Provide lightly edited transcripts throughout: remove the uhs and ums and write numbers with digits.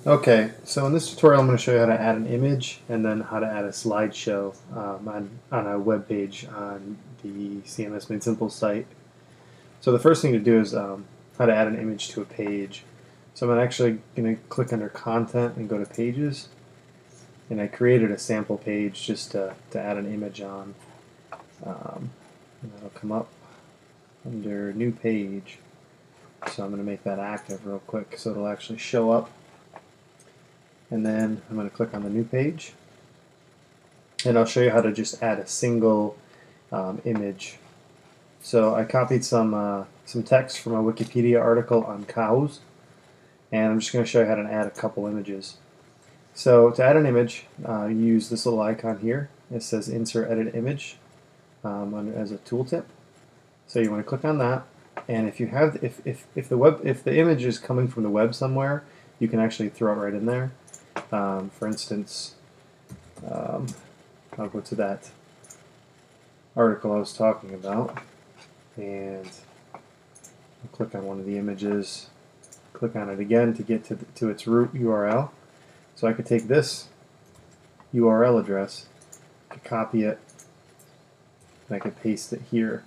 Okay, so in this tutorial I'm going to show you how to add an image and then how to add a slideshow on a web page on the CMS Made Simple site. So the first thing to do is how to add an image to a page. So I'm actually going to click under Content and go to Pages, and I created a sample page just to add an image on. And that'll come up under New Page. So I'm going to make that active real quick so it'll actually show up. And then I'm going to click on the new page, and I'll show you how to just add a single image. So I copied some text from a Wikipedia article on cows, and I'm just going to show you how to add a couple images. So to add an image, you use this little icon here. It says Insert Edit Image as a tooltip. So you want to click on that, and if you have if the image is coming from the web somewhere, you can actually throw it right in there. For instance, I'll go to that article I was talking about, and I'll click on one of the images, click on it again to get to its root URL. So I could take this URL address, I could copy it, and I could paste it here.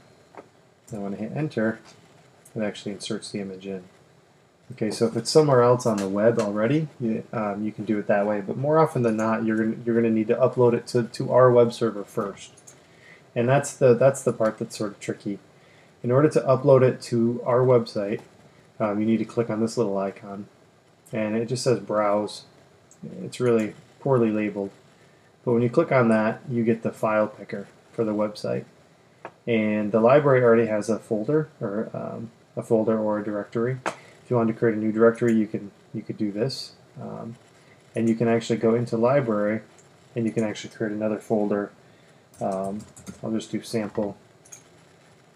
And when I hit enter, it actually inserts the image in. Okay, so if it's somewhere else on the web already, you can do it that way. But more often than not, you're gonna need to upload it to our web server first, and that's the part that's sort of tricky. In order to upload it to our website, you need to click on this little icon, and it just says Browse. It's really poorly labeled, but when you click on that, you get the file picker for the website, and the library already has a folder or a directory. If you want to create a new directory, you could do this, and you can actually go into library, and you can actually create another folder. I'll just do sample,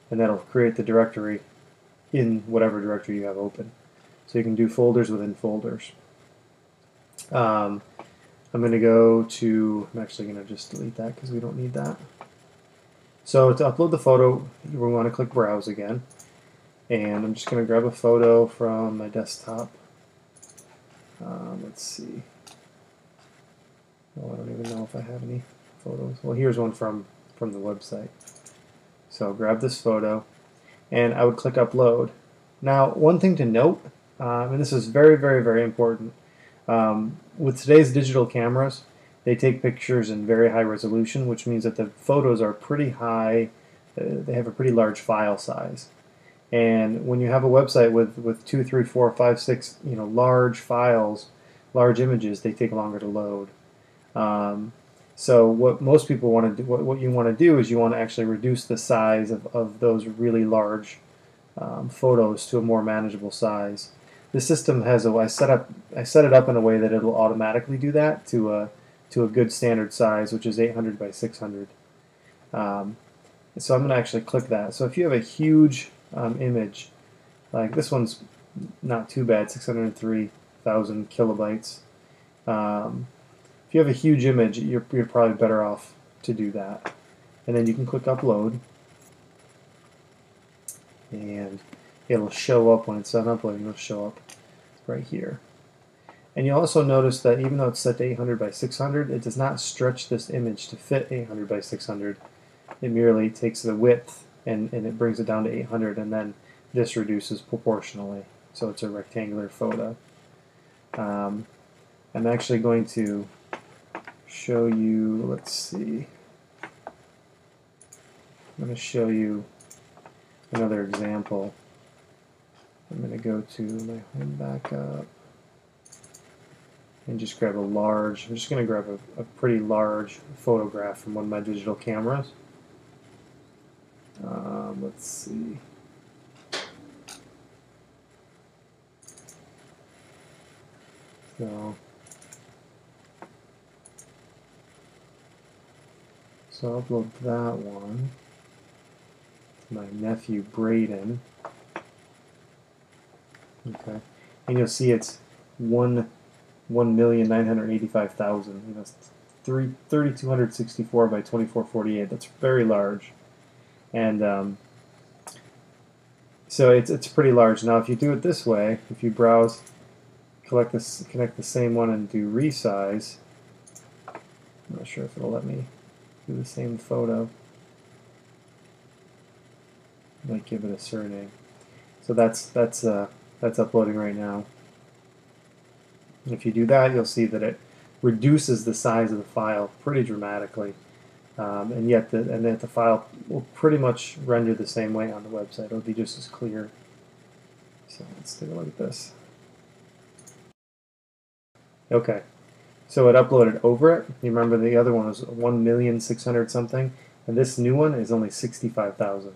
and that'll create the directory in whatever directory you have open. So you can do folders within folders. I'm going to go to. I'm actually going to just delete that because we don't need that. So to upload the photo, we want to click Browse again. And I'm just going to grab a photo from my desktop. Let's see. Oh, I don't even know if I have any photos. Well, here's one from the website. So I'll grab this photo, and I would click Upload. Now, one thing to note, and this is very, very, very important, with today's digital cameras, they take pictures in very high resolution, which means that the photos are pretty high. They have a pretty large file size. And when you have a website with 2, 3, 4, 5, 6, large files, large images, they take longer to load. So what most people want to do, what you want to do is you want to actually reduce the size of those really large photos to a more manageable size. The system has I set it up in a way that it will automatically do that to a good standard size, which is 800 by 600. So I'm going to actually click that. So if you have a huge image, like this one's not too bad, 603,000 kilobytes. If you have a huge image, you're probably better off to do that. And then you can click Upload, and it'll show up when it's done uploading. It'll show up right here. And you'll also notice that even though it's set to 800 by 600, it does not stretch this image to fit 800 by 600. It merely takes the width and it brings it down to 800, and then this reduces proportionally. So it's a rectangular photo. I'm actually going to show you, let's see, I'm going to show you another example. I'm going to go to my home backup and just grab I'm just going to grab a pretty large photograph from one of my digital cameras. Let's see. So I'll upload that one to my nephew Braden. Okay, and you'll see it's 1,985,000. 3,264 by 2448. That's very large, and so it's pretty large. Now, if you do it this way, if you browse, connect the same one and do resize. I'm not sure if it'll let me do the same photo. I might give it a surname. So that's uploading right now. And if you do that, you'll see that it reduces the size of the file pretty dramatically, and yet the file will pretty much render the same way on the website. It'll be just as clear. So let's take a look at this. Okay, so it uploaded over it. You remember the other one was 1,600,000 something, and this new one is only 65,000.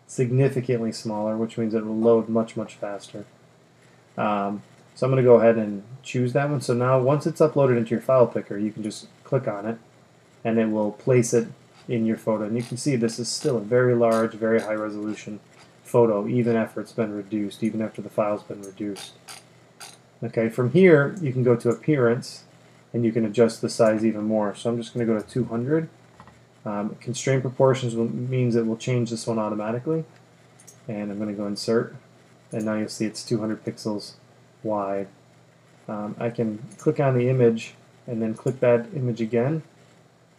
Significantly smaller, which means it will load much, much faster. So I'm going to go ahead and choose that one. So now once it's uploaded into your file picker, you can just click on it and it will place it in your photo. And you can see this is still a very large, very high resolution photo, even after it's been reduced, even after the file's been reduced. Okay, from here you can go to Appearance and you can adjust the size even more. So I'm just going to go to 200. Constraint proportions means it will change this one automatically. And I'm going to go Insert, and now you'll see it's 200 pixels wide. I can click on the image and then click that image again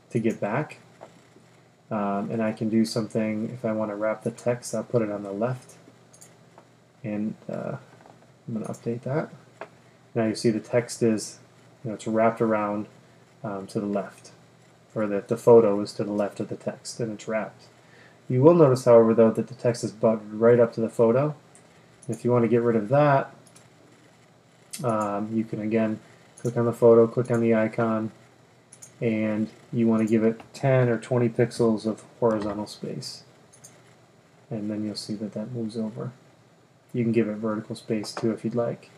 to get back. And I can do something, if I want to wrap the text, I'll put it on the left. And I'm going to update that. Now you see the text is, it's wrapped around to the left, or that the photo is to the left of the text, and it's wrapped. You will notice, however, though, that the text is buttoned right up to the photo. If you want to get rid of that, you can again click on the photo, click on the icon, and you want to give it 10 or 20 pixels of horizontal space. And then you'll see that that moves over. You can give it vertical space too if you'd like.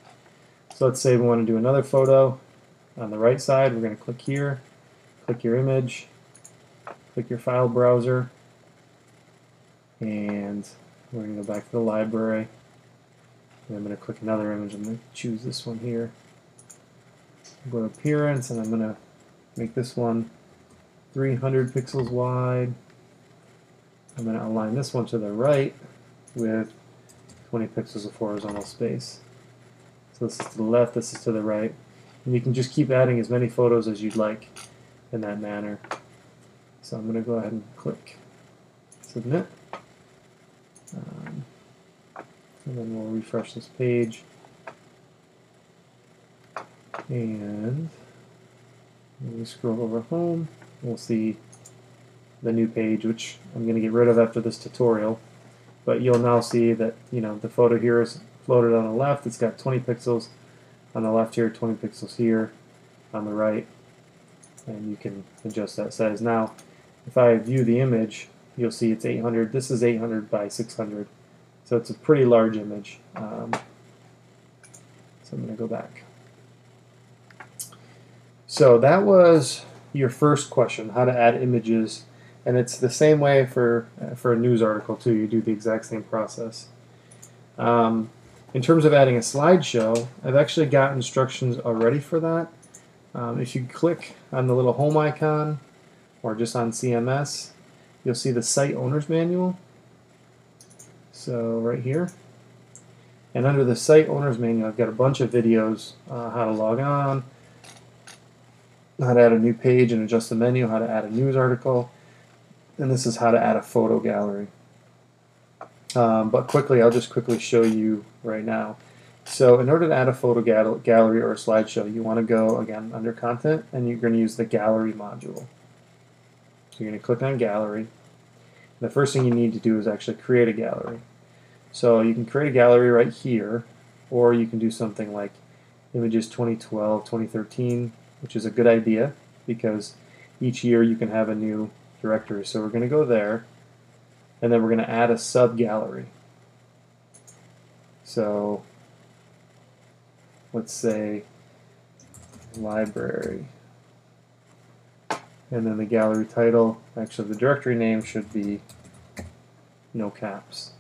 So let's say we want to do another photo. On the right side, we're going to click here, click your image, click your file browser, and we're going to go back to the library. And I'm going to click another image. I'm going to choose this one here. Go to Appearance, and I'm going to make this one 300 pixels wide. I'm going to align this one to the right with 20 pixels of horizontal space. So this is to the left, this is to the right. And you can just keep adding as many photos as you'd like in that manner. So I'm going to go ahead and click Submit. And then we'll refresh this page. And when we scroll over home, we'll see the new page, which I'm going to get rid of after this tutorial. But you'll now see that the photo here is floated on the left. It's got 20 pixels on the left here, 20 pixels here on the right, and you can adjust that size. Now, if I view the image, you'll see it's 800. This is 800 by 600, so it's a pretty large image. So I'm going to go back. So that was your first question, how to add images, and it's the same way for a news article too. You do the exact same process. In terms of adding a slideshow, I've actually got instructions already for that. If you click on the little home icon or just on CMS, you'll see the Site Owner's Manual. So right here. And under the Site Owner's Manual, I've got a bunch of videos, how to log on, how to add a new page and adjust the menu, how to add a news article, and this is how to add a photo gallery. But I'll just quickly show you right now. So in order to add a photo gallery or a slideshow, you want to go again under Content, and you're going to use the Gallery module. So you're going to click on Gallery. The first thing you need to do is actually create a gallery. So you can create a gallery right here, or you can do something like Images 2012, 2013, which is a good idea because each year you can have a new directory. So we're going to go there, and then we're going to add a sub-gallery. So let's say library, and then the gallery title, actually the directory name should be no caps.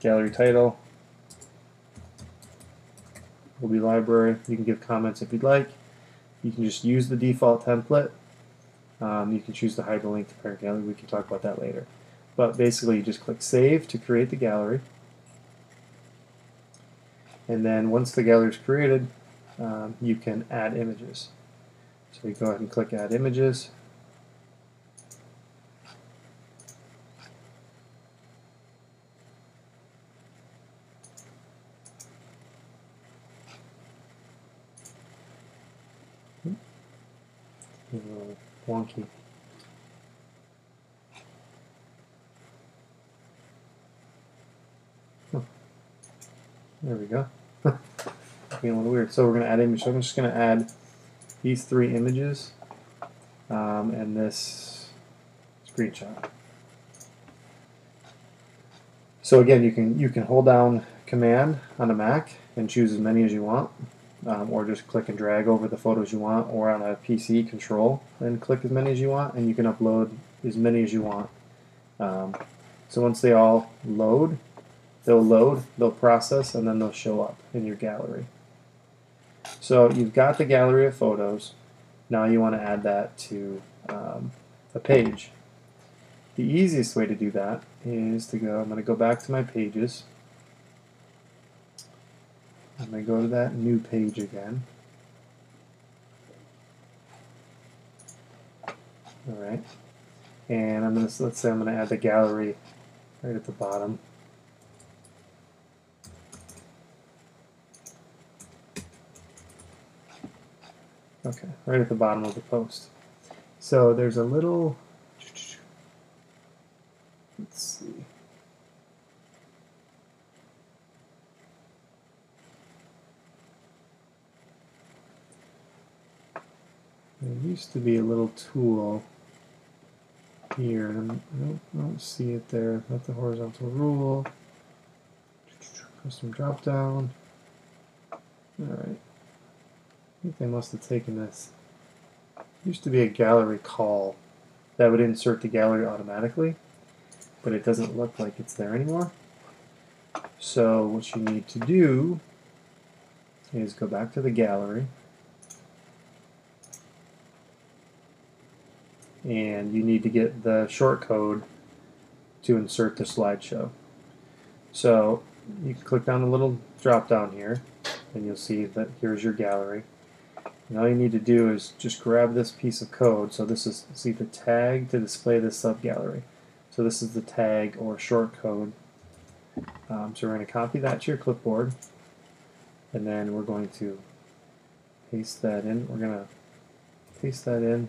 Gallery title will be library. You can give comments if you'd like. You can just use the default template. You can choose to hide the link to parent gallery. We can talk about that later. But basically you just click Save to create the gallery. And then once the gallery is created, you can add images. So we go ahead and click Add Images. A little wonky. Oh, there we go. Being a little weird. So we're going to add images. So I'm just going to add these 3 images and this screenshot. So again, you can hold down Command on a Mac and choose as many as you want. Or just click and drag over the photos you want, or on a PC, Control, and click as many as you want, and you can upload as many as you want. So once they all load, they'll process, and then they'll show up in your gallery. So you've got the gallery of photos. Now you want to add that to a page. The easiest way to do that is to go, I'm going to go back to my pages. I'm going to go to that new page again. Alright. And I'm going to, let's say I'm going to add the gallery right at the bottom. Okay, right at the bottom of the post. So there's a little, let's see. There used to be a little tool here, and I don't see it there. That's the horizontal rule. Custom drop down. Alright. I think they must have taken this. Used to be a gallery call that would insert the gallery automatically, but it doesn't look like it's there anymore. So what you need to do is go back to the gallery, and you need to get the shortcode to insert the slideshow. So you can click on the little drop down here, and you'll see that here's your gallery. And all you need to do is just grab this piece of code. So this is, see, the tag to display the subgallery. So this is the tag or shortcode. So we're going to copy that to your clipboard, and then we're going to paste that in. We're going to paste that in,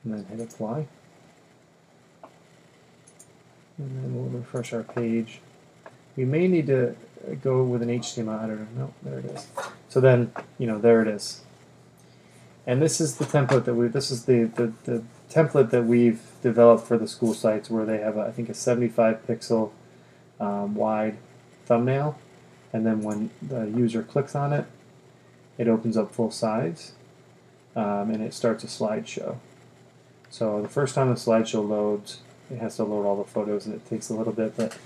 and then hit apply. And then we'll refresh our page. We may need to go with an HTML editor. No, there it is. So then, there it is. And this is the template that this is the template that we've developed for the school sites, where they have, I think, a 75 pixel wide thumbnail, and then when the user clicks on it, it opens up full size, and it starts a slideshow. So the first time the slideshow loads, it has to load all the photos, and it takes a little bit, but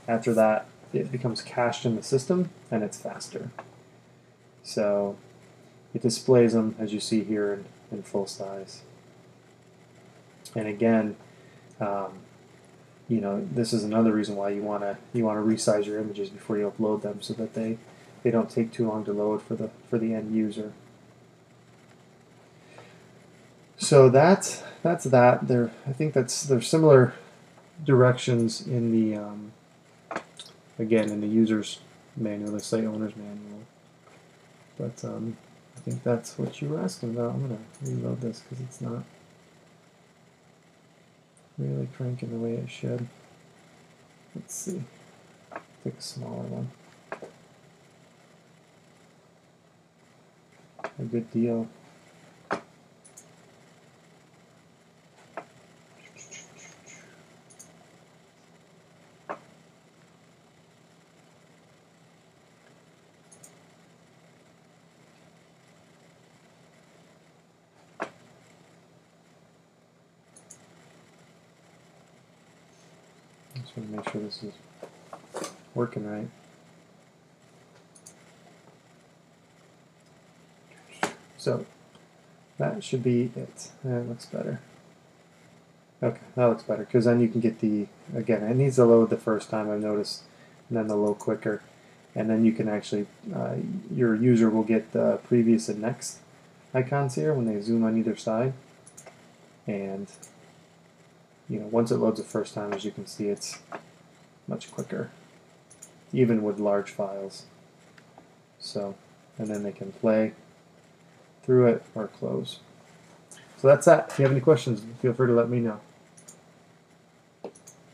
after that, it becomes cached in the system, and it's faster. So it displays them, as you see here, in full size. And again, this is another reason why you want to resize your images before you upload them, so that they don't take too long to load for the end user. So that's that. I think there's similar directions in the again in the user's manual, the site owner's manual. But I think that's what you were asking about. I'm going to reload this because it's not really cranking the way it should. Let's see. Pick a smaller one. A good deal. Just want to make sure this is working right. So that should be it. That looks better. Okay, that looks better, because then you can get again, it needs to load the first time, I've noticed, and then the load quicker. and then you can actually, your user will get the previous and next icons here when they zoom on either side. And once it loads the first time, as you can see, it's much quicker, even with large files. So, and then they can play through it or close. So that's that. If you have any questions, feel free to let me know.